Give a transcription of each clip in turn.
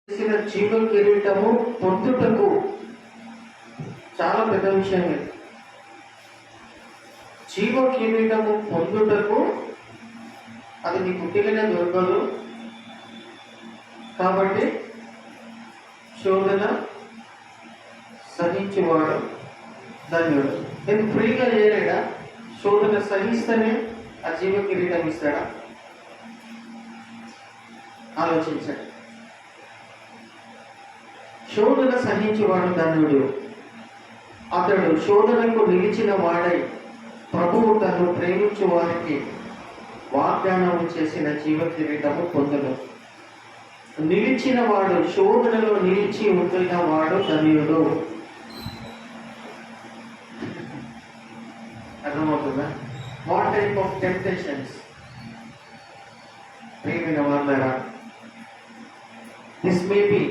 చేసిన జీవ కిరీటము పొందుటకు చాలా పెద్ద విషయం ఇది. జీవ కిరీటము పొందుటకు అది నీ పుట్టికనే దొరకదు. కాబట్టి శోధన సహించేవాడు ధన్యుడు. నేను ఫ్రీగా చేయలేడా? శోధన సహిస్తేనే ఆ జీవ కిరీటం ఇస్తాడా? ఆలోచించండి. శోధన సహించేవాడు ధన్యుడు. అతడు శోధనకు నిలిచిన వాడై ప్రభువు తను ప్రేమించు వారికి వాగ్దానం చేసిన జీవ కిరీటము పొందును. నిలిచిన వాడు, శోధనలో నిలిచి ఉంటున్న వాడు ధన్యుడు. అర్థమవుతుందా? వాట్ టైప్ ఆఫ్ టెంప్టేషన్స్ ప్రియమైన వాళ్ళారా, this may be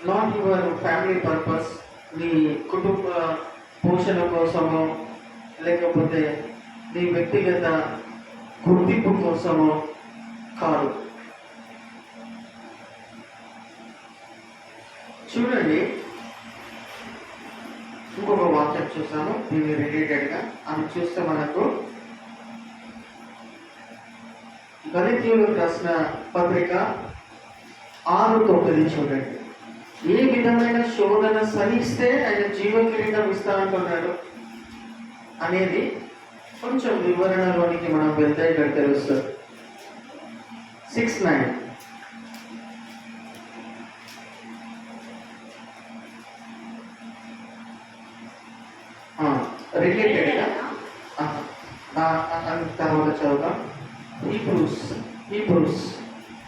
not your family purpose, నీ కుటుంబ పోషణ కోసమో లేకపోతే నీ వ్యక్తిగత గుర్తింపు కోసమో కాదు. చూడండి, ఇంకొక వాక్యం చూస్తాము దీన్ని రిలేటెడ్గా. అది చూస్తే మనకు గళితీయులకు రాసిన పత్రిక 6:9 చూడండి. ఏ విధమైన శోధన సహిస్తే ఆయన జీవ కిరీటం ఇస్తానంటున్నాడు అనేది కొంచెం వివరణలోనికి మనం వెళ్తే ఇక్కడ తెలుస్తుంది. 6:9 రిలేటెడ్గా తర్వాత చదువుతాం. హీబ్రూస్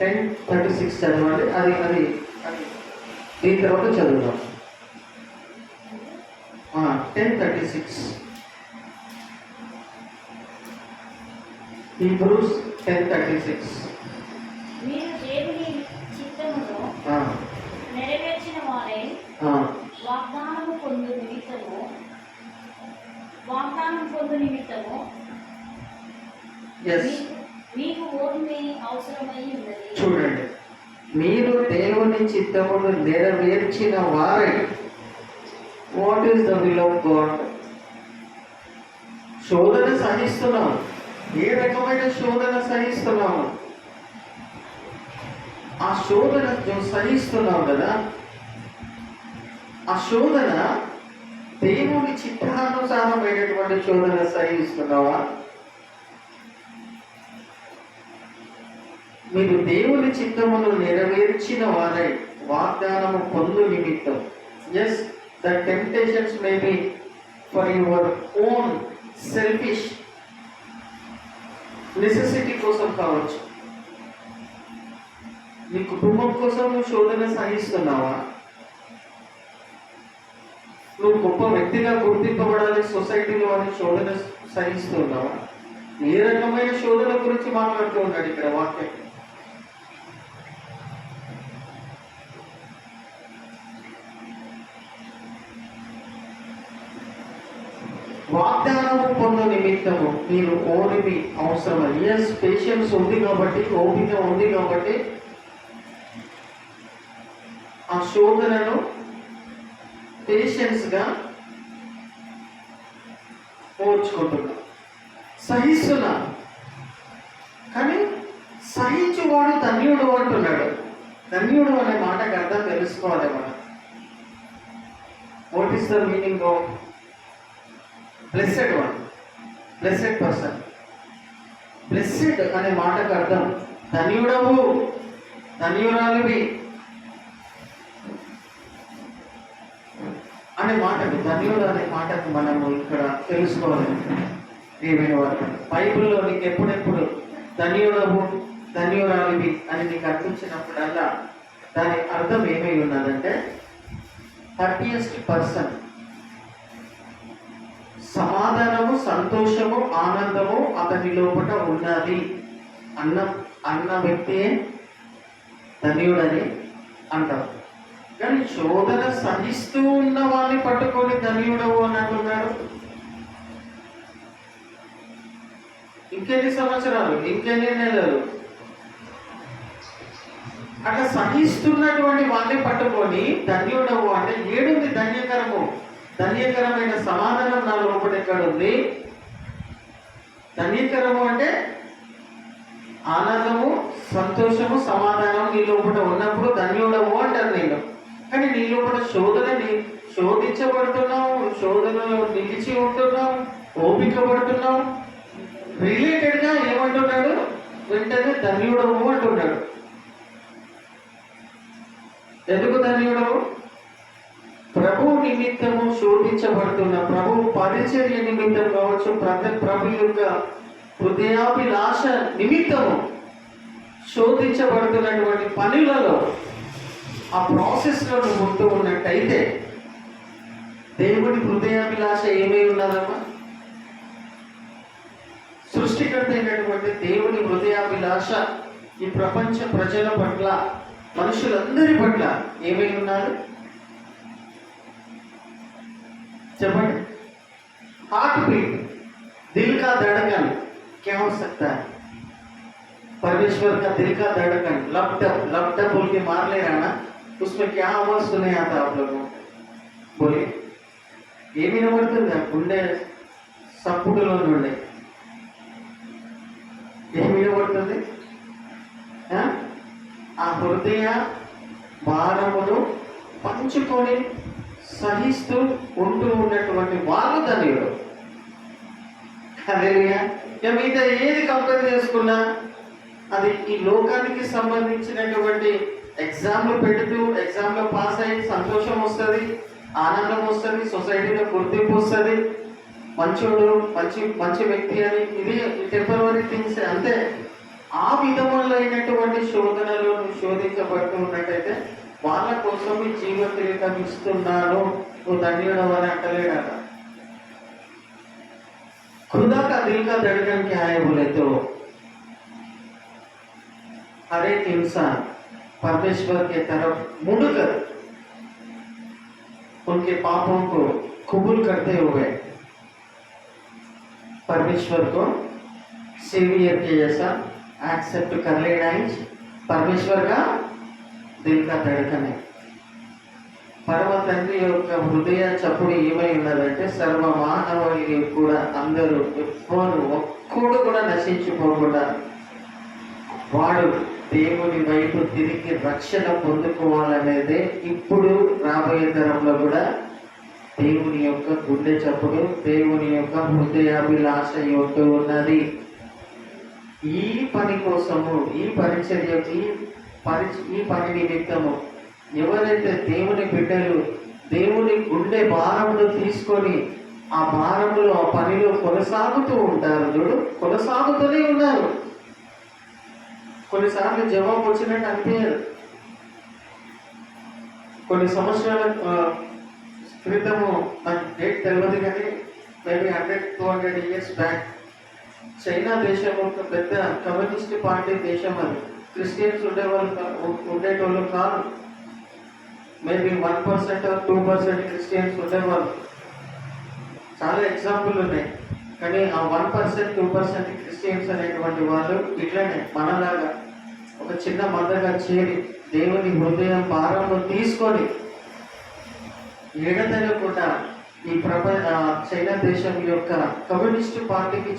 10:36 చదవాలి. అది అది అది దీని తర్వాత చదువుదాం. 10:36 హీబ్రూస్ 10:36. మీరు దేవుని చిత్తమును నెరవేర్చిన వారే వాగ్దానం పొందు నిమిత్తము మీకు ఓర్మి అవసరమై ఉన్నది. చూడండి, మీరు దేవుని చిత్తమును నెరవేర్చిన వారే. What is the will of God? శోధన సహిస్తున్నాం. ఏ రకమైన శోధన సహిస్తున్నాము? ఆ శోధన సహిస్తున్నాం కదా, ఆ శోధన దేవుని చిత్తానుసారమైనటువంటి శోధన సహిస్తున్నావా? మీరు దేవుని చిత్తమును నెరవేర్చిన వారై వాగ్దానము పొందు నిమిత్తం. Yes, the temptations may be for your own selfish necessity కోసం కావచ్చు. నీ కుటుంబం కోసం నువ్వు శోధన సహిస్తున్నావా? నువ్వు గొప్ప వ్యక్తిగా గుర్తింపబడాలి సొసైటీలో అని శోధన సహిస్తున్నావా? ఏ రకమైన శోధన గురించి మాట్లాడుతూ ఉన్నాడు ఇక్కడ వాక్యం? వాగ్దానము పొందు నిమిత్తము మీరు ఓర్మి అవసరం. ఎస్, పేషెన్స్ ఉంది కాబట్టి, ఓపిక ఉంది కాబట్టి ఆ శోధనను పేషెన్స్గా ఓర్చుకుంటున్నా, సహిస్తున్నా. కానీ సహించువాడు ధన్యుడు అంటున్నాడు. ధన్యుడు అనే మాటకు అర్థం తెలుసుకోవాలి మనం. What is the meaning of blessed one? Blessed person. Blessed అనే మాటకు అర్థం ధన్యుడవు, ధన్యురాలివి అనే మాటకు, ధన్యుడు అనే మాటకు మనము ఇక్కడ తెలుసుకోవాలి. ఏమైనా వారు బైబిల్లో నీకు ఎప్పుడెప్పుడు ధన్యుడవు, ధన్యురాలివి అని నీకు అనిపించినప్పుడల్లా దాని అర్థం ఏమై ఉన్నదంటే హ్యాపీయెస్ట్ పర్సన్. సమాధానము, సంతోషము, ఆనందము అతని లోపల ఉన్నది అన్న వ్యక్తియే ధన్యుడని అంటారు. కానీ శోధన సహిస్తూ ఉన్న వాళ్ళని పట్టుకొని ధన్యుడవు అని అంటున్నాడు. ఇంకెన్ని సంవత్సరాలు, ఇంకెన్ని నెలలు అట్లా సహిస్తున్నటువంటి వాళ్ళని పట్టుకొని ధన్యుడవు అంటే ఏడుంది ధన్యకరము, ధన్యకరమైన సమాధానం నా లోపల ఎక్కడ ఉంది? ధన్యకరము అంటే ఆనందము, సంతోషము, సమాధానం నీ లోపల ఉన్నప్పుడు ధన్యుడవు అంటారు నేను. కానీ నీ లోపల శోధించబడుతున్నావు, శోధనలో నిలిచి ఉంటున్నావు, ఓపిక పడుతున్నావు. రిలేటెడ్గా ఏమంటున్నాడు? వెంటనే ధన్యుడవు అంటున్నాడు. ఎందుకు ధన్యుడవు? ప్రభు నిమిత్తము శోధించబడుతున్న, ప్రభు పరిచర్య నిమిత్తం కావచ్చు, ప్రభు యొక్క హృదయాభిలాష నిమిత్తము శోధించబడుతున్నటువంటి పనులలో ఆ ప్రాసెస్లో నువ్వు ఉంటూ ఉన్నట్టయితే దేవుడి హృదయాభిలాష ఏమై ఉన్నదమ్మా? సృష్టికర్త అయినటువంటి దేవుని హృదయాభిలాష ఈ ప్రపంచ ప్రజల పట్ల, మనుషులందరి పట్ల ఏమై ఉన్నారు చెప్పండి? हार्ट बीट, दिल का धड़कन क्या हो सकता है? परमेश्वर का दिल का धड़कन लपटप बोल के मार ले रहा ना, उसमें क्या आवाज सुने आता आप लोगों? बोलिए, ఏమి వినబడుతుంది? గుండె సప్పుడులో నుండి ఏమి వినబడుతుంది? ఆ హృదయ భారమును పంచుకొని సహిస్తూ ఉంటూ ఉన్నటువంటి వాళ్ళు ధన్యుడు. హల్లెలూయా. ఇక మిగతా ఏది కంపేర్ చేసుకున్నా అది ఈ లోకానికి సంబంధించినటువంటి ఎగ్జామ్లు పెడుతూ ఎగ్జామ్లో పాస్ అయ్యి సంతోషం వస్తుంది, ఆనందం వస్తుంది, సొసైటీలో గుర్తింపు వస్తుంది, మంచోడు, మంచి వ్యక్తి అని. ఇది టెంపరరీ థింగ్స్ అంతే. ఆ విధములైనటువంటి శోధనలు శోధించబడుతూ ఉన్నట్టయితే వాళ్ళ కోసం ఈ జీవ కిరీటం ఇస్తున్నాను, నువ్వు ధన్యుడవు అని అంటలేడట. खुदा का दिल का धड़कन क्या है बोले तो हर एक इंसान परमेश्वर के तरफ मुड़कर उनके पापों को कबूल करते हुए परमेश्वर को सेवियर के जैसा एक्सेप्ट कर लेना ही परमेश्वर का दिल का धड़कन है. పరమ తండ్రి యొక్క హృదయ చప్పుడు ఏమై ఉన్నదంటే సర్వ మానవులు కూడా అందరూ ఒక్కడు కూడా నశించిపోకుండా వాడు దేవుని వైపు తిరిగి రక్షణ పొందుకోవాలనేదే ఇప్పుడు రాబోయే తరంలో కూడా దేవుని యొక్క గుండె చప్పుడు, దేవుని యొక్క హృదయాభిలాష ఉంటూ ఉన్నది. ఈ పని కోసము, ఈ పరిచర్యకి, ఈ పని నిమిత్తము ఎవరైతే దేవుని బిడ్డలు దేవుని గుండె భారమును తీసుకొని ఆ భారములో ఆ పనిలో కొనసాగుతూ ఉంటారు, చూడు కొనసాగుతూనే ఉన్నారు. కొన్నిసార్లు జవాబు వచ్చినట్టు అనిపించదు. కొన్ని సంవత్సరాల క్రితము నాకు డేట్ తెలియదు కానీ మేబీ 100-200 years బ్యాక్ చైనా దేశం ఒక పెద్ద కమ్యూనిస్ట్ పార్టీ దేశం. అది క్రిస్టియన్స్ ఉండేటోళ్ళు కాదు. మేబీ 1% or 2% క్రిస్టియన్స్ ఉండేవాళ్ళు. చాలా ఎగ్జాంపుల్ ఉన్నాయి. కానీ ఆ 1%, 2% క్రిస్టియన్స్ అనేటువంటి వాళ్ళు ఇట్లనే మనలాగా ఒక చిన్న మందగా చేరి దేవుని హృదయం భారంలో తీసుకొని ఎడతెగకుండా ఈ చైనా దేశం యొక్క కమ్యూనిస్ట్ పార్టీకి,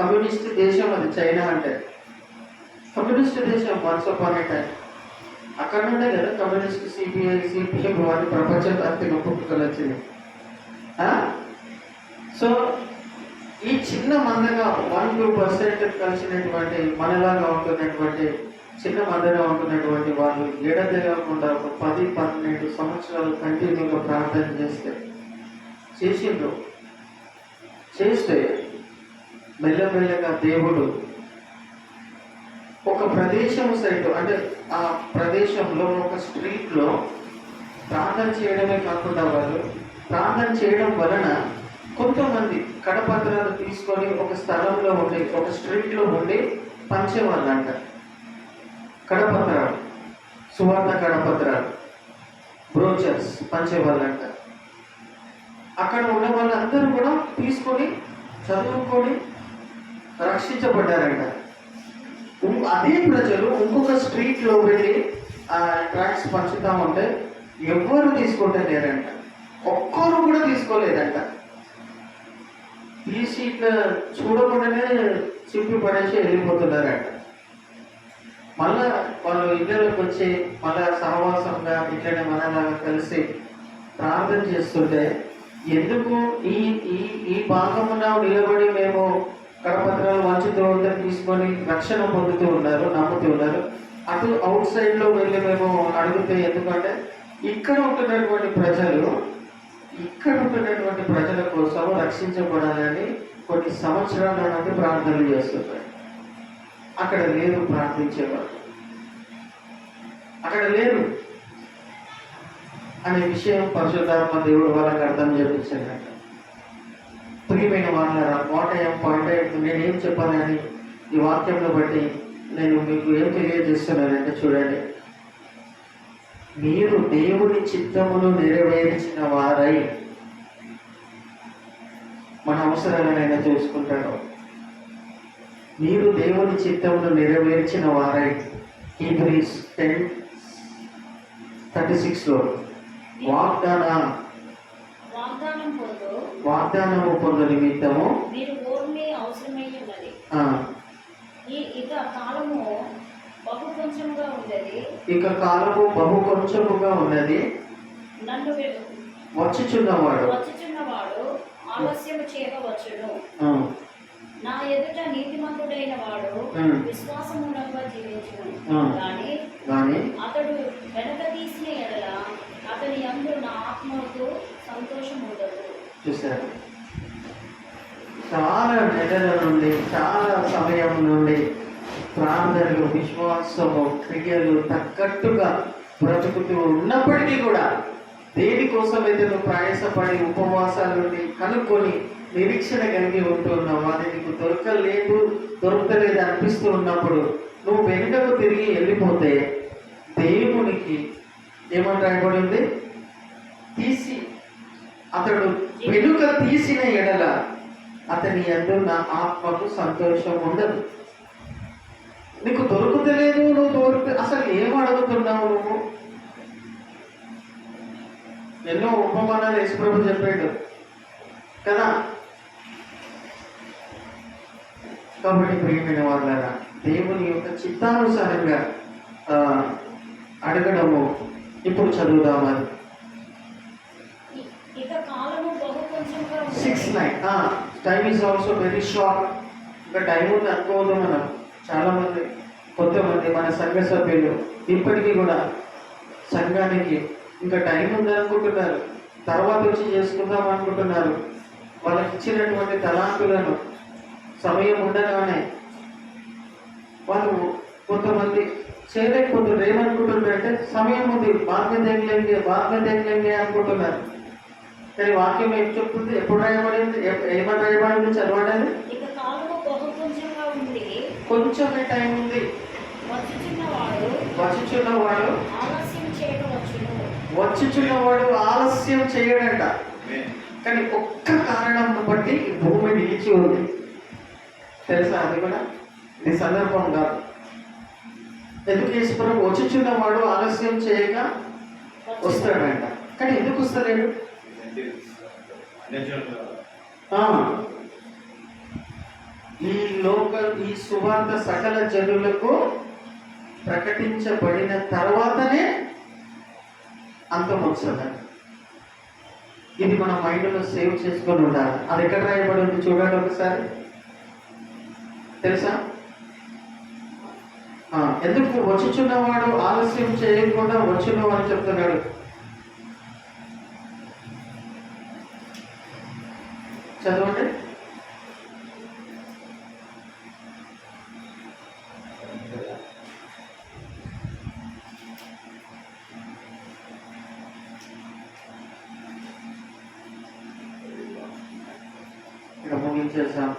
కమ్యూనిస్ట్ దేశం అది చైనా అంటే కమ్యూనిస్ట్ దేశం. వన్స్ అపాన్ ఏ టైం అక్కడ నుండే కదా కమ్యూనిస్ట్ సిపిఎం వారి ప్రపంచ వ్యాప్తిగా పుట్టుకలు వచ్చింది. సో ఈ చిన్న మందగా 1-2% కలిసినటువంటి మనలాగా ఉంటున్నటువంటి చిన్న మందగా ఉంటున్నటువంటి వాళ్ళు ఎడతెగకుండా ఒక 10-12 సంవత్సరాలు కంటిన్యూగా ప్రార్థన చేస్తే మెల్లమెల్లగా దేవుడు ఒక ప్రదేశం సైడ్ అంటే ఆ ప్రదేశంలో ఒక స్ట్రీట్లో ప్రార్థన చేయడమే కాకుండా వాళ్ళు ప్రార్థన చేయడం వలన కొంతమంది కడపత్రాలు తీసుకొని ఒక స్థలంలో ఉండి ఒక స్ట్రీట్లో ఉండి పంచేవాళ్ళు అంట. కడపత్రాలు, సువార్త కడపత్రాలు, బ్రోచర్స్ పంచేవాళ్ళంట. అక్కడ ఉన్న వాళ్ళందరూ కూడా తీసుకొని చదువుకొని రక్షించబడ్డారంట. అదే ప్రజలు ఇంకొక స్ట్రీట్లో వెళ్ళి ఆ ట్రాక్స్ పంచుతా ఉంటే ఎవ్వరు తీసుకుంటే లేరంట, ఒక్కరు కూడా తీసుకోలేదంట. తీసి ఇట్లా చూడకుండానే చింపి పడేసి వెళ్ళిపోతున్నారంట. మళ్ళా వాళ్ళు ఇళ్ళలోకి వచ్చి మళ్ళా సహవాసంగా ఇట్లనే మనలాగా కలిసి ప్రార్థన చేస్తుంటే, ఎందుకు ఈ ఈ ఈ భాగమున నిలబడి మేము కరపత్రాలు వంచుతూ ఉంటే తీసుకొని రక్షణ పొందుతూ ఉన్నారు, నమ్ముతూ ఉన్నారు. అటు అవుట్ సైడ్ లో వెళ్ళి మేము అడిగితే, ఎందుకంటే ఇక్కడ ఉంటున్నటువంటి ప్రజల కోసం రక్షించబడాలని కొన్ని సంవత్సరాల నుండి ప్రార్థనలు చేస్తున్నారు. అక్కడ లేరు ప్రార్థించేవారు, అక్కడ లేరు అనే విషయం పరిశుద్ధాత్మ దేవుడు వాళ్ళకి అర్థం చేయించాడంట. ప్రియమైన వాళ్ళారా, వాట్ ఐఎమ్ పాయింట్ నేనేం చెప్పాలని ఈ వాక్యంలో బట్టి నేను మీకు ఏం తెలియజేస్తున్నానంటే, చూడండి, మీరు దేవుని చిత్తమును నెరవేర్చిన వారై మన అవసరాలనైనా చూసుకుంటారు. మీరు దేవుని చిత్తమును నెరవేర్చిన వారై, హీబ్రూస్ 10:36 వాగ్దానము పొందు నిమిత్తము మీరు ఓర్మి అవసరమై ఉన్నది. ఇక కాలము బహు కొంచెముగా ఉన్నది. నన్ను వచ్చుచున్నవాడు ఆలస్యము చేయవచ్చును. నా ఎదుట నీతిమంతుడైన వాడు విశ్వాసమూలంగా జీవించును. కానీ అతడు వెనక తీసిన ఎడల అతని యందు నా ఆత్మకు సంతోషం ఉండదు. చూశారు, చాలా నెలల నుండి, చాలా సమయం నుండి ప్రార్థనలు, విశ్వాసము, క్రియలు తగ్గట్టుగా బ్రతుకుతూ ఉన్నప్పటికీ కూడా దేనికోసమైతే నువ్వు ప్రయాసపడి ఉపవాసాలుండి కనుక్కొని నిరీక్షణ కలిగి ఉంటున్నావు, అది నీకు దొరకలేదు అనిపిస్తూ ఉన్నప్పుడు నువ్వు వెనుకకు తిరిగి వెళ్ళిపోతే దేవునికి ఏమని రాయబడింది? అతడు వెనుక తీసిన ఎడల అతని యందు నా ఆత్మకు సంతోషం ఉండదు. నీకు దొరుకుతలేదు, అసలు ఏం అడుగుతున్నావు నువ్వు? ఎన్నో ఉపమానాలు యేసుప్రభు చెప్పాడు కదా. కాబట్టి ప్రియమైన వాళ్ళారా, దేవుని యొక్క చిత్తానుసారంగా అడగడము ఇప్పుడు చదువుదామని. 6:9 time is also very short. ఇంకా టైం ఉంది అనుకోవద్దు. మనం చాలామంది, కొంతమంది మన సంఘ సభ్యులు ఇప్పటికీ కూడా సంఘానికి ఇంకా టైం ఉంది అనుకుంటున్నారు, తర్వాత వచ్చి చేసుకుందాం అనుకుంటున్నారు. వాళ్ళకి ఇచ్చినటువంటి తలాంతులను సమయం ఉండగానే వాళ్ళు కొంతమంది చేయలేకపోతున్నారు. ఏమనుకుంటున్నారంటే సమయం ఉంది, బాగా తెగలేంగే అనుకుంటున్నారు. కానీ వాక్యం ఏం చెప్తుంది? ఎప్పుడు రాయబడింది? ఏమని రాయబడింది? చదవడానికి కొంచెమే టైం ఉంది. వచ్చుచున్నవాడు ఆలస్యం చేయడంట. కానీ ఒక్క కారణం బట్టి భూమి నిలిచి ఉంది, తెలుసా? అది కూడా ఇది సందర్భం కాదు. ఎందుకు యేసుప్రభు వచ్చుచున్నవాడు ఆలస్యం చేయక వస్తాడంట. కానీ ఎందుకు వస్తలేడు? ఈ సువార్త సకల జనులకు ప్రకటించబడిన తర్వాతనే అంతం వస్తుందండి. ఇది మన మైండ్లో సేవ్ చేసుకొని ఉండాలి. అది ఎక్కడ రాయబడి ఉంది చూడండి ఒకసారి, తెలుసా? ఎందుకు వచ్చుచున్నవాడు ఆలస్యం చేయకుండా వచ్చును అని చెప్తున్నాడు. చదవండి. ఇక్కడ ముగించేసాం.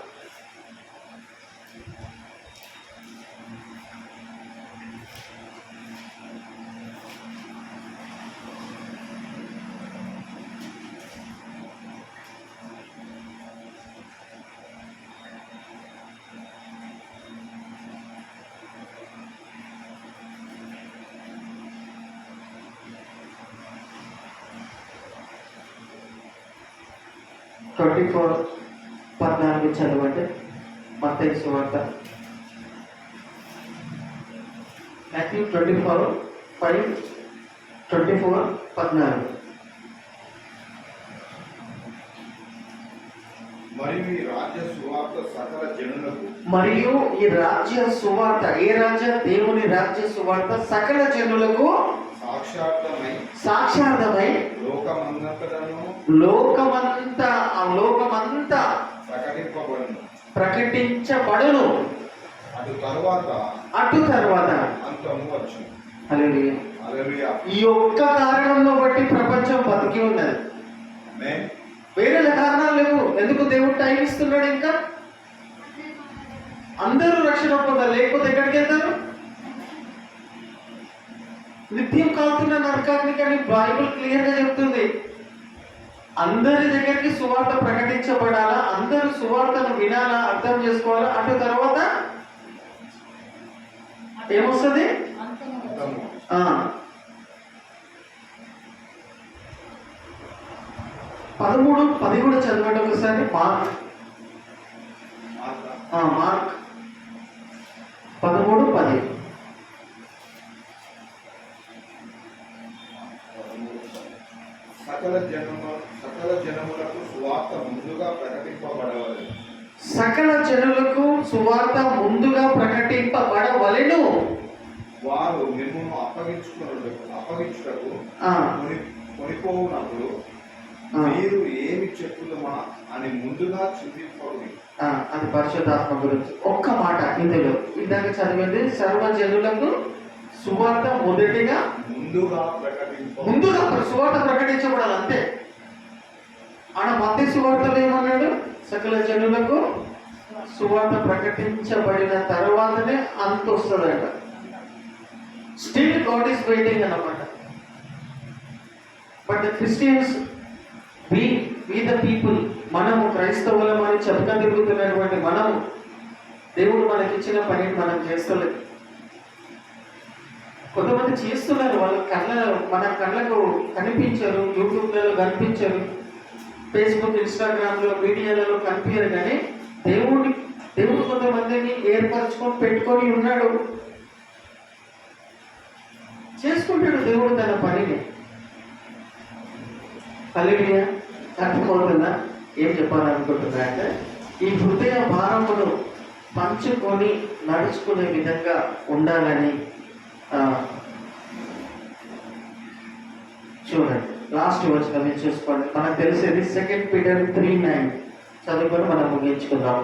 24:14 చదవండి. మత్తయి సువార్త Matthew 24:5, 24:14. మరియు ఈ రాజ్య సువార్త సకల జనులకు మరియు ఈ రాజ్య సువార్త, ఏ రాజ్య? దేవుని రాజ్య సువార్త సకల జనులకు సాక్షార్థమై లోకమంతా ప్రకటించబడును. అటు తర్వాత అంతము వచ్చును. హల్లెలూయా. హల్లెలూయా. ఈ ఒక్క కారణంలో బట్టి ప్రపంచం బతికి ఉన్నది. ఆమేన్. వేరే కారణాలు లేవు. ఎందుకు దేవుడు టైం ఇస్తున్నాడు? ఇంకా అందరూ రక్షణ పొందాలి, లేకపోతే ఎక్కడికి వెళ్తారు? నిత్యం కాలుతున్న నరకాగ్నికి అని బైబిల్ క్లియర్ గా చెప్తుంది. అందరి దగ్గరికి సువార్త ప్రకటించబడాలా, అందరూ సువార్తను వినాలా, అర్థం చేసుకోవాలా. అటు తర్వాత ఏమొస్తుంది? 13-10 కూడా చదవండి ఒకసారి. మార్క్ 13-10. సకల జనములకు సువార్త ముందుగా ప్రకటింపబడవలెను. సకల జనులకు సువార్త ముందుగా ప్రకటింపబడవలెను. వారు మిమ్మును అప్పగించుటకు కొనిపోవునప్పుడు మీరు ఏమి చెప్పుదమా అని ముందుగా చింతింపండి. అది పరిశుద్ధాత్మ గురించి ఒక్క మాట ఇందులో ఇందాక చదివింది. సర్వ జనులకు సువార్త ముందుగా సువార్త ప్రకటించబడాలి, అంతే. ఆడ మత్తయి సువార్తలో ఏమన్నాడు? సకల జనులకు సువార్త ప్రకటించబడిన తర్వాతనే అంత వస్తుందట. స్టిల్ గాడ్ ఈస్ వెయిటింగ్ అన్నమాట. But the Christians, we the people, మనము క్రైస్తవులం అని చెప్పుగా తిరుగుతున్నటువంటి మనము దేవుడు మనకిచ్చిన పనిని మనం చేస్తలేదు. కొంతమంది చేస్తున్నారు, మన కళ్ళకు కనిపించరు, యూట్యూబ్లలో కనిపించరు, ఫేస్బుక్, ఇన్స్టాగ్రామ్లో, మీడియాలలో కనిపించరు. కానీ దేవుడు కొంతమందిని ఏర్పరచుకొని పెట్టుకొని ఉన్నాడు, చేసుకుంటాడు దేవుడు తన పనిని. హల్లెలూయా. అర్థమవుతుందా ఏం చెప్పాలనుకుంటున్నా అంటే, ఈ హృదయ భారమును పంచుకొని నడుచుకునే విధంగా ఉండాలని. చూడండి, లాస్ట్ వచనం మీరు చూసుకోండి. మనకు తెలిసేది 2 Peter 3:9 చదువుకొని మనం ముగించుకుందాం.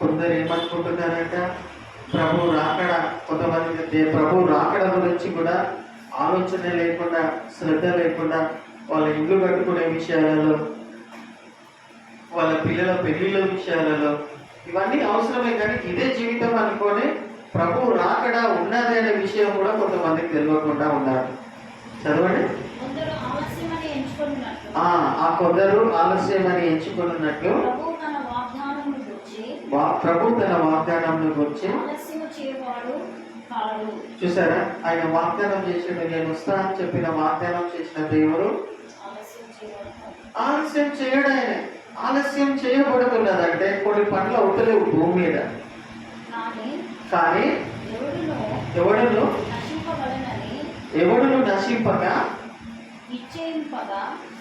కొందరు ఏమనుకుంటున్నారంట, ప్రభు రాకడ, కొంతమంది ప్రభు రాకడ గురించి కూడా ఆలోచన లేకుండా, శ్రద్ధ లేకుండా, వాళ్ళ ఇల్లు కట్టుకునే విషయాలలో, వాళ్ళ పిల్లల పెళ్లిళ్ళ విషయాలలో, ఇవన్నీ అవసరమే. కానీ ఇదే జీవితం అనుకొని ప్రభు రాకడ ఉన్నది అనే విషయం కూడా కొంతమందికి తెలియకుండా ఉన్నారు. చదవండి. కొందరు ఆలస్యమని ఎంచుకున్నట్లు ప్రభు తన వాగ్దానంను గురించి చూసారా? ఆయన వాగ్దానం చేసిన, నేను వస్తా అని చెప్పిన వాగ్దానం చేసిన దేవుడు ఆలస్యం చేయడు. ఆయన ఆలస్యం చేయబడుతున్నదంటే కొన్ని పనులు అవుతలేవు భూమి మీద. కానీ ఎవడును నశింపక,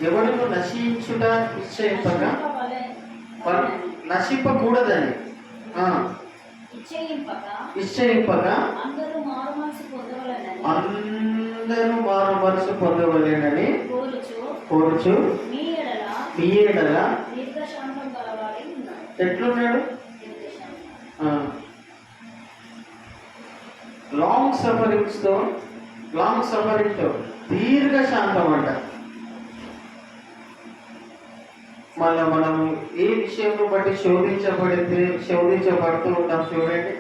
ఎవడును నశించుట ఇచ్చేయింపగా, నశింపకూడదని ఇచ్చేయింపక అందరూ మారు మనసు పొందవలెనని కోరుచు మీ ఎడల ఎట్లున్నాడు? లాంగ్ సఫరింగ్తో దీర్ఘ శాంతం అంట. మళ్ళీ మనం ఏ విషయంలో బట్టి శోధించబడుతూ ఉంటాం చూడండి.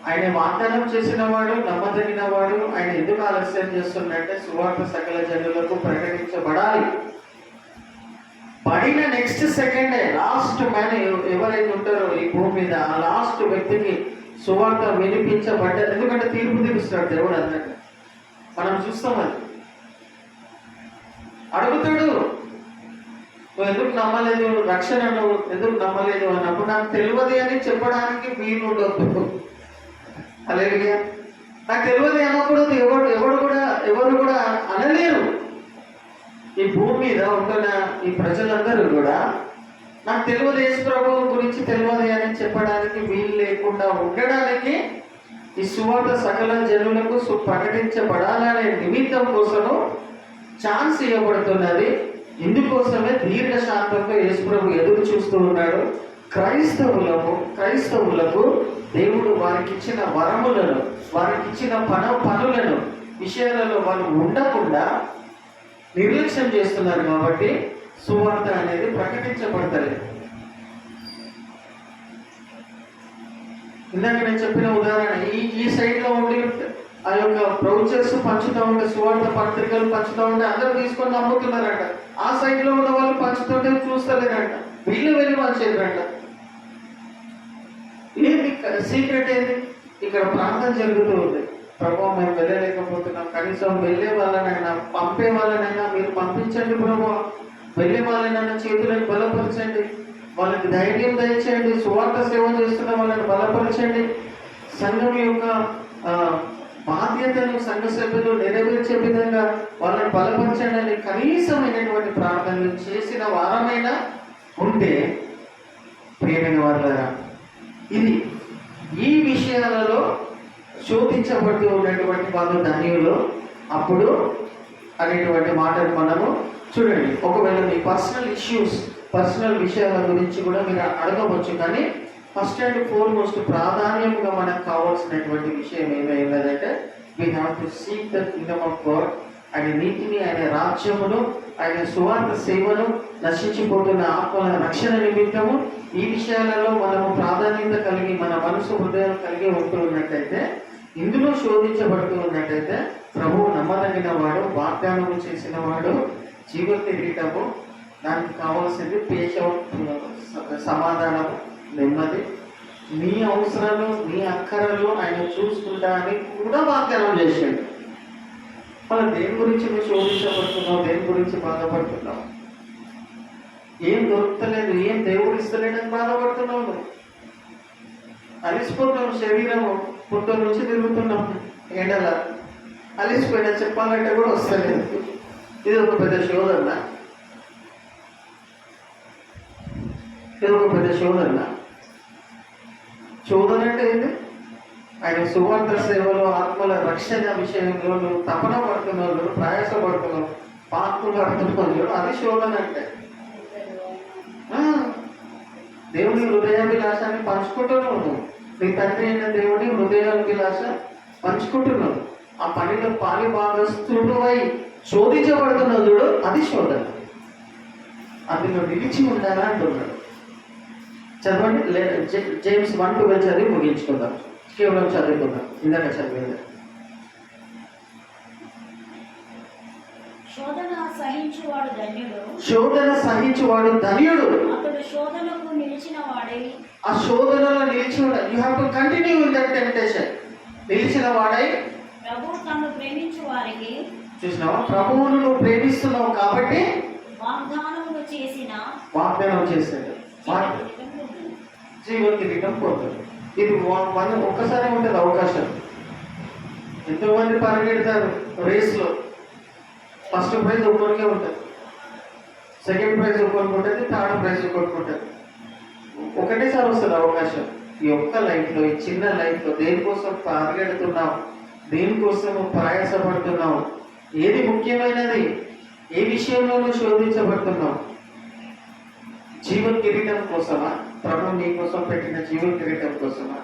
ఆయన వాగ్దానం చేసిన వాడు, నమ్మదగిన వాడు. ఆయన ఎందుకు ఆలస్యం చేస్తున్నాడంటే సువార్త సకల జనులకు ప్రకటించబడాలి. పడిన నెక్స్ట్ సెకండే లాస్ట్ మ్యాన్ ఎవరైతే ఉంటారో ఈ భూమి మీద, ఆ లాస్ట్ వ్యక్తికి సువార్త వినిపించబడ్డారు. ఎందుకంటే తీర్పు తీరుస్తాడు దేవుడు అన్నట్టు మనం చూస్తాం. అది అడుగుతాడు, నువ్వు ఎందుకు నమ్మలేదు, రక్షణ నువ్వు ఎందుకు నమ్మలేదు అన్నప్పుడు నాకు తెలియదు అని చెప్పడానికి వీలు ఉండొద్దు. హల్లెలూయా. నాకు తెలియదు అన్నప్పుడు ఎవరు కూడా అనలేరు. ఈ భూమి మీద ఉంటున్న ఈ ప్రజలందరూ కూడా నాకు తెలియదు, యేసు ప్రభువు గురించి తెలియదు అని చెప్పడానికి వీలు లేకుండా ఉండడానికి ఈ సువార్త సకల జనులకు ప్రకటించబడాలనే నిమిత్తం కోసము ఛాన్స్ ఇవ్వబడుతున్నది. ఇందుకోసమే దీర్ఘశాంతంతో యేసు ప్రభు ఎదురు చూస్తూ ఉన్నాడు. క్రైస్తవులకు దేవుడు వారికి ఇచ్చిన వరములను, వారికి ఇచ్చిన పనులను విషయాలలో వాళ్ళు ఉండకుండా నిర్లక్ష్యం చేస్తున్నారు. కాబట్టి సువార్త అనేది ప్రకటించబడతలేదు. ఇందాక నేను చెప్పిన ఉదాహరణ, ఈ సైడ్ లో ఉండి ఆ యొక్క బ్రౌచర్స్ పంచుతూ ఉంటే, సువార్త పత్రికలు పంచుతూ ఉంటే అందరూ తీసుకొని నమ్ముతున్నారంట. ఆ సైడ్ లో ఉన్న వాళ్ళు పంచుతుంటే చూస్తలేరంట, వీళ్ళు వెళ్ళి పంచేదంట. ఏంటి సీక్రెట్ ఏంటి? ఇక్కడ ప్రార్థన జరుగుతూ ఉంది. ప్రభు మేము వెళ్ళలేకపోతున్నాం, కనీసం వెళ్ళే వాళ్ళనైనా పంపే వాళ్ళనైనా మీరు పంపించండి ప్రభు, వెళ్ళే వాళ్ళనైనా చేతులను బలపరచండి, వాళ్ళకి ధైర్యం దయచేయండి, సువార్త సేవ చేస్తున్న వాళ్ళని బలపరచండి, సంఘం యొక్క బాధ్యతను సంఘ సభ్యులు నెరవేర్చే విధంగా వాళ్ళని బలపరచండి అని కనీసమైనటువంటి ప్రార్థనలు చేసిన వారమైనా ఉంటే, ప్రియమైన వాళ్ళారా, ఇది ఈ విషయాలలో శోధించబడుతూ ఉన్నటువంటి వాళ్ళు ధన్యులు అప్పుడు అనేటువంటి మాటను మనము చూడండి. ఒకవేళ మీ పర్సనల్ విషయాల గురించి కూడా మీరు అడగవచ్చు. కానీ ఫస్ట్ అండ్ ఫార్మోస్ట్ ప్రాధాన్యంగా మనకు కావాల్సినటువంటి విషయం ఏమైందంటే, we have to seek the Kingdom of God. ఆయన నీతిని, ఆయన రాజ్యమును, ఆయన సువార్త సేవను, నశించిపోతున్న ఆత్మల రక్షణ నిమిత్తము ఈ విషయాలలో మనము ప్రాధాన్యత కలిగి మన మనసు హృదయం కలిగి ఉంటూ ఉన్నట్టయితే, ఇందులో శోధించబడుతూ ఉన్నట్టయితే, ప్రభువు నమ్మదగిన వాడు, వాగ్దానము చేసిన వాడు, జీవ కిరీటము, దానికి కావాల్సింది సమాధానము, నెమ్మది, నీ అవసరాలు, నీ అక్కరలు ఆయన చూసుకుంటా అని కూడా వాగ్దానం చేశాడు. మనం దేని గురించి నువ్వు శోధించబడుతున్నావు, దేని గురించి బాధపడుతున్నావు? ఏం దొరుకుతలేదు, ఏం దేవుడు ఇస్తలేడని బాధపడుతున్నావు. నువ్వు అలిసిపోతున్నావు, శరీరము పొద్దు నుంచి తిరుగుతున్నావు ఎండల, అలిసిపోయినా చెప్పాలంటే కూడా వస్తలేదు. ఇది ఒక పెద్ద శోధన, శోధన అంటే ఏంటి? ఆయన సువార్త సేవలో, ఆత్మల రక్షణ విషయంలో నువ్వు తపన పడుతున్నావు, ప్రయాసపడుతున్నావు, పాత్రలు పడుతున్నావు, అది శోధన అంటే. దేవుని హృదయాభిలాషాన్ని పంచుకుంటున్నావు నువ్వు, నీ తండ్రి అయిన దేవుని హృదయాభిలాష పంచుకుంటున్నావు. ఆ పనిలో పాలి భాగస్తుడు అయి శోధించబడుతున్నావు చూడు, అది శోధన. అందులో నిలిచి ఉండాలా అంటున్నాడు. చదవండి, జేమ్స్ 1:12 చదివి ముగించుకుందాం. కేవలం చదువుకుందాం, ఇందాక చదివేది. శోధన సహించువాడు ధన్యుడు. అతడు శోధనకు నిలిచిన వాడై, ఆ శోధనలో నిలిచిన, you have to continue in that temptation. నిలిచిన వాడై, ప్రభువు తనను ప్రేమించు వారికి, చూసినావా, ప్రభువును నువ్వు ప్రేమిస్తున్నావు కాబట్టి వాగ్దానం చేశాడు, జీవ కిరీటం పోతుంది. ఇది ఒక్కసారి ఉంటుంది అవకాశం. ఎంతోమంది పరిగెడతారు రేస్లో, ఫస్ట్ ప్రైజ్ ఒక్కరికే ఉంటుంది, సెకండ్ ప్రైజ్ ఒక్కరికి ఉంటుంది, థర్డ్ ప్రైజ్ ఒక్కరికి ఉంటుంది. ఒకటేసారి వస్తుంది అవకాశం. ఈ ఒక్క లైఫ్లో, ఈ చిన్న లైఫ్లో దేనికోసం పరిగెడుతున్నావు, దేనికోసం ప్రయాసపడుతున్నావు, ఏది ముఖ్యమైనది, ఏ విషయంలోనూ శోధించబడుతున్నావు? జీవ కిరీటం కోసమా? ప్రభు నీ కోసం పెట్టిన జీవ కిరీటం కోసమా?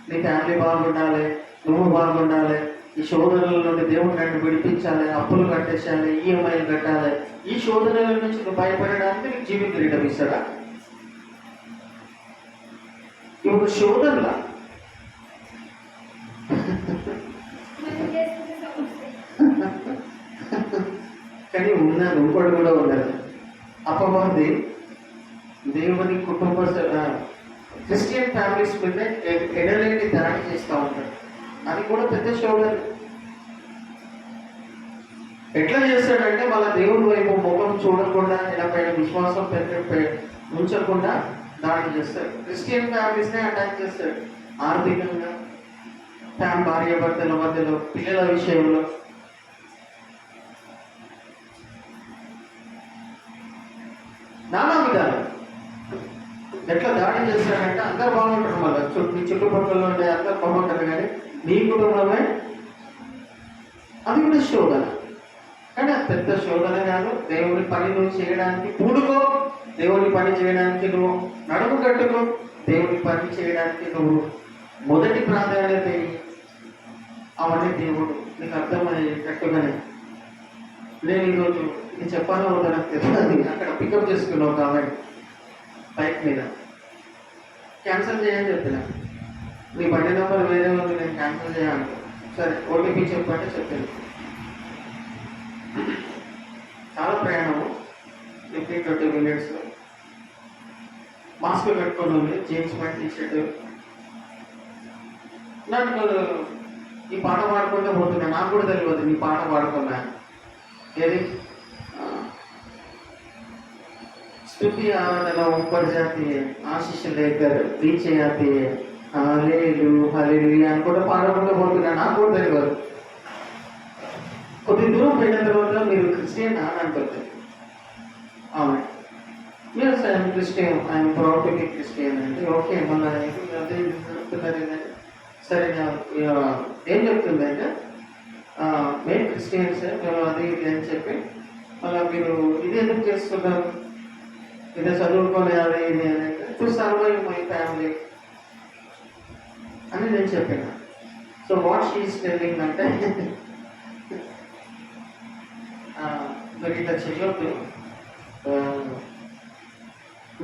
నీ ఫ్యామిలీ బాగుండాలి, నువ్వు బాగుండాలి, ఈ శోధనల నుండి దేవుడు నన్ను విడిపించాలి, అప్పులు కట్టేసాలి, ఈఎంఐలు కట్టాలి, ఈ శోధనల నుంచి నువ్వు భయపడడానికి నీకు జీవ కిరీటం ఇస్తాడా? ఇప్పుడు శోధనలా విన్నాను, ఇంకోటి కూడా ఉన్నది. అపవాది దేవుని కుటుంబ క్రిస్టియన్ ఫ్యామిలీస్ మీద ఎడలేని దాడి చేస్తూ ఉంటాడు. అది కూడా పెద్ద శోధన. ఎట్లా చేస్తాడంటే వాళ్ళ దేవుని వైపు ముఖం చూడకుండా, ఇలా విశ్వాసం ఉంచకుండా దాడి చేస్తాడు. క్రిస్టియన్ ఫ్యామిలీస్నే అటాక్ చేస్తాడు. ఆర్థికంగా, భార్య భర్తల మధ్యలో, పిల్లల విషయంలో. నానా విధాలు ఎట్లా దాడి చేస్తాడంటే అందరు బాగుంటారు. మళ్ళీ నీ చుట్టుపక్కల ఉండే అందరు బాగుంటారు, కానీ నీ కుటుంబమే అది కూడా శోధన. కానీ అది పెద్ద శోధన కాదు. దేవుని పని నువ్వు చేయడానికి పూడుకో, దేవుని పని చేయడానికి నువ్వు నడుము కట్టుకో, దేవుని పని చేయడానికి నువ్వు మొదటి ప్రాధాన్యత అవన్నీ దేవుడు నీకు అర్థమయ్యేటట్టుగానే. నేను ఈరోజు ఇది చెప్పాలో నాకు తెలియదు, అక్కడ పికప్ చేసుకున్నావు కాబట్టి బైక్ మీద క్యాన్సిల్ చేయని చెప్పిన. నీ బండి నెంబర్ వేరే ఉంది, నేను క్యాన్సిల్ చేయాలి. సరే ఓటీపీ చెప్పంటే చెప్పింది. చాలా ప్రయాణము, 15-20 minutes. మాస్క్ పెట్టుకొని ఉంది, జీన్స్ ప్యాంట్, టీషర్ట్. నాకు ఈ పాట పాడుకుంటే పోతున్నా, నాకు కూడా తెలియదు నీ పాట పాడుకున్నా. ఏది स्तुति आराधना ऊपर जाती है, आशीष लेकर नीचे आती है, हालेलुया అనుకుంటే పాడుకుంటూ పోతున్నా, నాకు కూడా తెలియదు. కొద్ది దూరం పోయిన తర్వాత మీరు క్రిస్టియన్ అని అంటుంది. ఆమె yes I'm Christian, I'm proud to be Christian అంటే ఓకే. మళ్ళీ అదే చెప్తున్నారు ఏంటంటే, సరే ఏం చెప్తుంది అంటే మేము క్రిస్టియన్స్, మేము అది ఇది అని చెప్పి మళ్ళీ మీరు ఇది ఎందుకు చేస్తున్నారు, ఇది చదువుకొని అది ఇది అని టు సర్వైవ్ మై ఫ్యామిలీ అని నేను చెప్పాను. సో వాట్ షీఈస్ టెల్లింగ్ అంటే, మీరు ఇట్లా చేయొద్దు,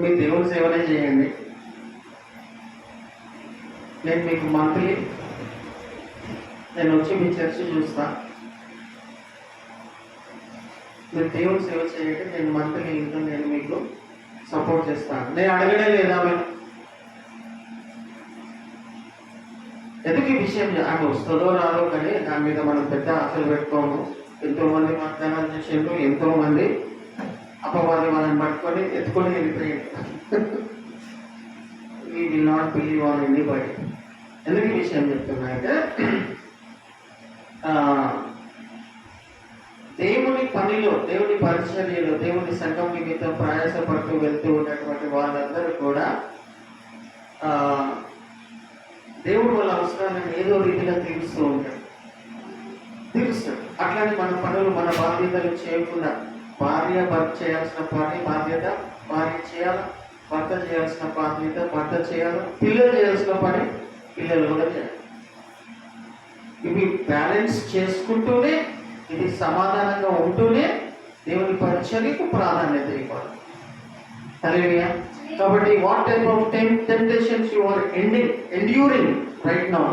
మీ దేవుని సేవనే చేయండి. నేను మీకు మంత్లీ నేను వచ్చి మీ చర్చ చూస్తా, మీరు దేవుని సేవ చేయండి, నేను మంత్లీ ఇంకా నేను మీకు సపోర్ట్ చేస్తాను. నేను అడగడే లేదా మేము ఎందుకు ఈ విషయం ఆమె వస్తుందో రాదో, కానీ దాని మీద మనం పెద్ద ఆశలు పెట్టుకోము. ఎంతోమంది వాగ్దానాలు చేసేందుకు, ఎంతోమంది అపవాది వాళ్ళని పట్టుకొని ఎత్తుకొని వెళ్ళిపోయాడు. We will not believe on anybody. ఎందుకు ఈ విషయం చెప్తున్నా అంటే, దేవుని పనిలో, దేవుని పరిచర్యలో, దేవుని సంఘం నిమిత్తం ప్రయాసపడుతూ వెళ్తూ ఉన్నటువంటి వాళ్ళందరూ కూడా దేవుడు వాళ్ళ అవసరాలను ఏదో రీతిగా తీరుస్తాడు. అట్లానే మన పనులు, మన బాధ్యతలు చేయకుండా, భార్య భర్త చేయాల్సిన పని బాధ్యత భార్య చేయాలి, భర్త చేయాల్సిన బాధ్యత భర్త చేయాలి, పిల్లలు చేయాల్సిన పని పిల్లలు కూడా చేయాలి. ఇవి బ్యాలెన్స్ చేసుకుంటూనే, ఇది సమాధానంగా ఉంటూనే దేవుని పరిచర్యకు ప్రాధాన్యత ఇవ్వాలి. హల్లెలూయా. కాబట్టి what type of temptations you are enduring right now,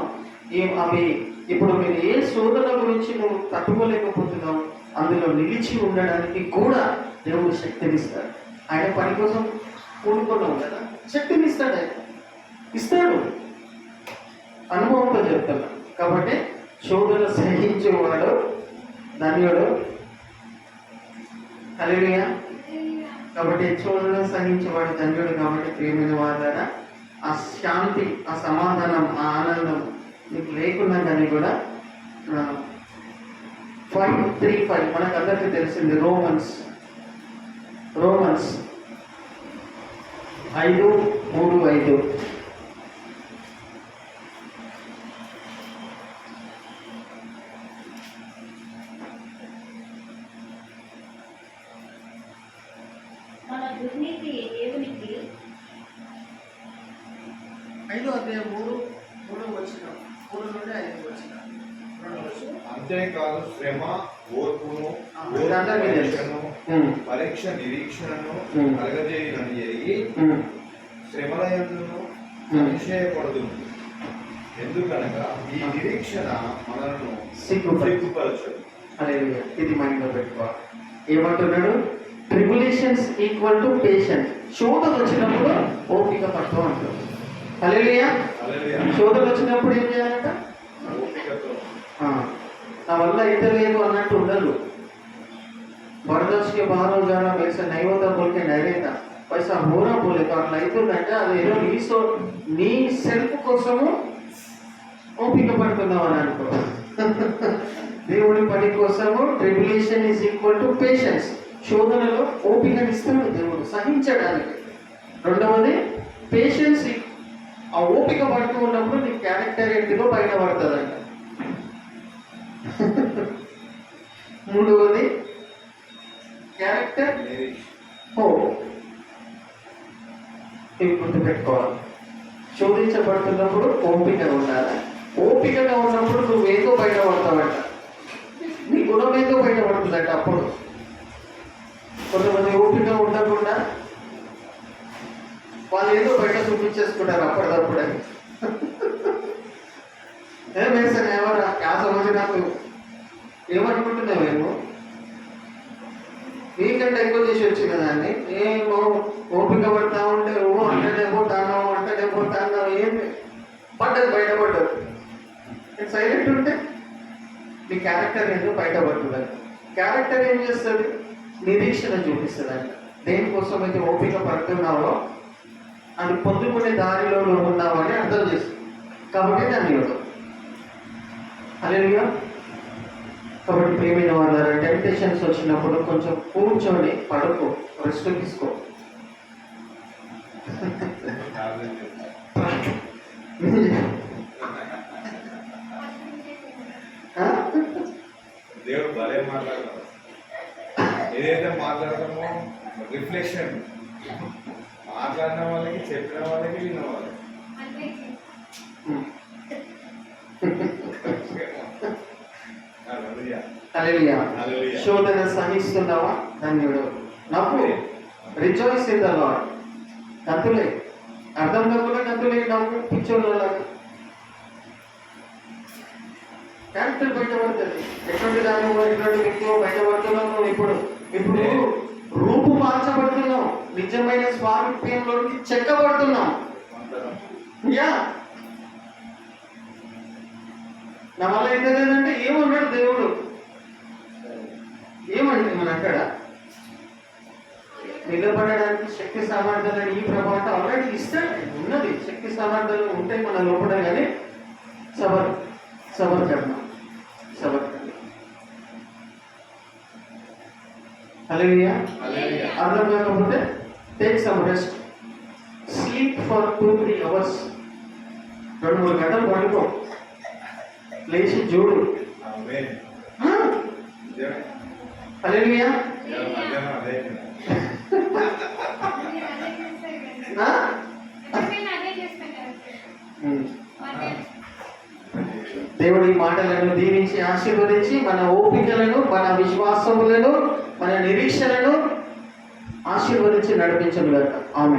అవి ఇప్పుడు మీరు ఏ శోధన గురించి నువ్వు తట్టుకోలేకపోతున్నావు, అందులో నిలిచి ఉండడానికి కూడా దేవుడు శక్తినిస్తాడు. ఆయన పని కోసం కూడుకున్నావు కదా, శక్తినిస్తాడు, ఆయన ఇస్తాడు. అనుభవంతో చెప్తాను. కాబట్టి శోధన సహించేవాడు ధన్యుడు. హల్లెలూయా. కాబట్టి శోధన సహించేవాడు ధన్యుడు. కాబట్టి ప్రియమైన వాడారా, ఆ శాంతి, ఆ సమాధానం, ఆ ఆనందం నీకు లేకున్నా కానీ కూడా 5:3-5 మనకు అందరికీ తెలిసింది. రోమన్స్ 5:3-5. మన దుర్నీతి దేవునికి 5:3 అంతేకాదు శ్రమ, ఓర్పును, పరీక్ష నిరీక్షణను కలగజేయనని ఎరిగి శ్రమలయందును అతిశయపడదు. ఎందుకనగా ఈ నిరీక్షణ మనలను సిగ్గుపరచదు. ఇది మైండ్లో పెట్టుకోవాలి. ఏమంటున్నాడు? Tribulations equal to patience. శోధన వచ్చినప్పుడు ఓపిక పట్టు అంటాడు. హల్లెలూయా. హల్లెలూయా. శోధన వచ్చినప్పుడు ఏం చేయాలంట? ఓపికతో. నా వల్ల అయితే లేదు అన్నట్టు ఉండదు. బర్దాష్ బారో జానా వయసు నైవత బోల్కే నైరేత పైసా హోరా బోలే అట్లా అవుతుందంటే అది ఏదో నీ సెల్ఫ్ కోసము ఓపిక పడుతున్నావు అని అనుకో. దేవుడి పని కోసము tribulation is equal to patience. శోధనలో ఓపికనిస్తాడు దేవుడు సహించడానికి. రెండవది పేషెన్స్. ఆ ఓపిక పడుతూ ఉన్నప్పుడు నీ క్యారెక్టర్ ఏంటిదో బయట పడుతుందంట. మూడవది క్యారెక్టర్ ఇవి గుర్తుపెట్టుకోవాలి. శోధించబడుతున్నప్పుడు ఓపికగా ఉండాలి. ఓపికగా ఉన్నప్పుడు నువ్వేదో బయట పడతావంట. నీ గుణం ఏదో బయట పడుతుందంట. అప్పుడు కొంతమంది ఓపిక ఉండకుండా వాళ్ళు ఏదో బయట చూపించేసుకుంటారు అప్పటిదప్పుడే. ఏమేసాను ఎవరా ఆ సంవత్సరం నాకు ఏమనుకుంటున్నావేమో నీకంటే ఎక్కువ చేసి వచ్చిన దాన్ని ఏమో ఓపిక పడతా ఉంటే అంటేనేమో తాను ఏమి పడ్డది బయటపడ్డది. సైలెంట్ ఉంటే నీ క్యారెక్టర్ ఎందుకు బయటపడుతుందంట. క్యారెక్టర్ ఏం చేస్తుంది? నిరీక్షణ చూపిస్తుందంట. దేనికోసం అయితే ఓపిక పడుతున్నావో అది పొందుకునే దారిలో ఉన్నావని అర్థం చేస్తుంది. కాబట్టి దాన్ని ఇవ్వదు. హల్లెలూయా. కాబట్టి ప్రియమైన వాళ్ళ టెంప్టేషన్స్ వచ్చినప్పుడు కొంచెం కూర్చొని పడుకో, రెస్ట్ తీసుకో. దేవుడు భలే మాట్లాడతాడు. ఏదైతే మాట్లాడతామో రిఫ్లెక్షన్ మాట్లాడిన వాళ్ళకి, చెప్పిన వాళ్ళకి, విన్న వాళ్ళకి. హల్లెలూయా. శోధన సహిస్తున్నావా? ధన్యుడు. నాకు రిజాయిస్ ఇన్ ద లార్డ్. నంతులే అర్థం కాకుండా నంతులే నాకు పిచ్చోళ్ళ క్యారెక్టర్ బయటపడుతుంది. ఎటువంటి దాని ఎటువంటి వ్యక్తిలో బయటపడుతున్నావు. ఇప్పుడు రూపు మార్చబడుతున్నావు. నిజమైన స్వారూప్యంలోకి చెక్కబడుతున్నాం. యా నా వల్ల అయితే లేదంటే ఏమన్నాడు దేవుడు? ఏమంటే మన అక్కడ నిలబడడానికి శక్తి సామర్థ్యాలు ఈ ప్రభావం ఆల్రెడీ ఇస్తాడు. ఉన్నది శక్తి సామర్థ్యాలు ఉంటాయి మన లోపల. కానీ సబర్ కర్మ. హల్లెలూయా. అర్థం కాకపోతే take some rest. Sleep for 2-3 hours. 2-3 గంటలు పడుకో. లేచి చూడు. హల్లెలూయా. దేవుడి మాటలను దీవించి ఆశీర్వదించి మన ఓపికలను, మన విశ్వాసములను, మన నిరీక్షలను ఆశీర్వదించి నడిపించను గాక. ఆమేన్.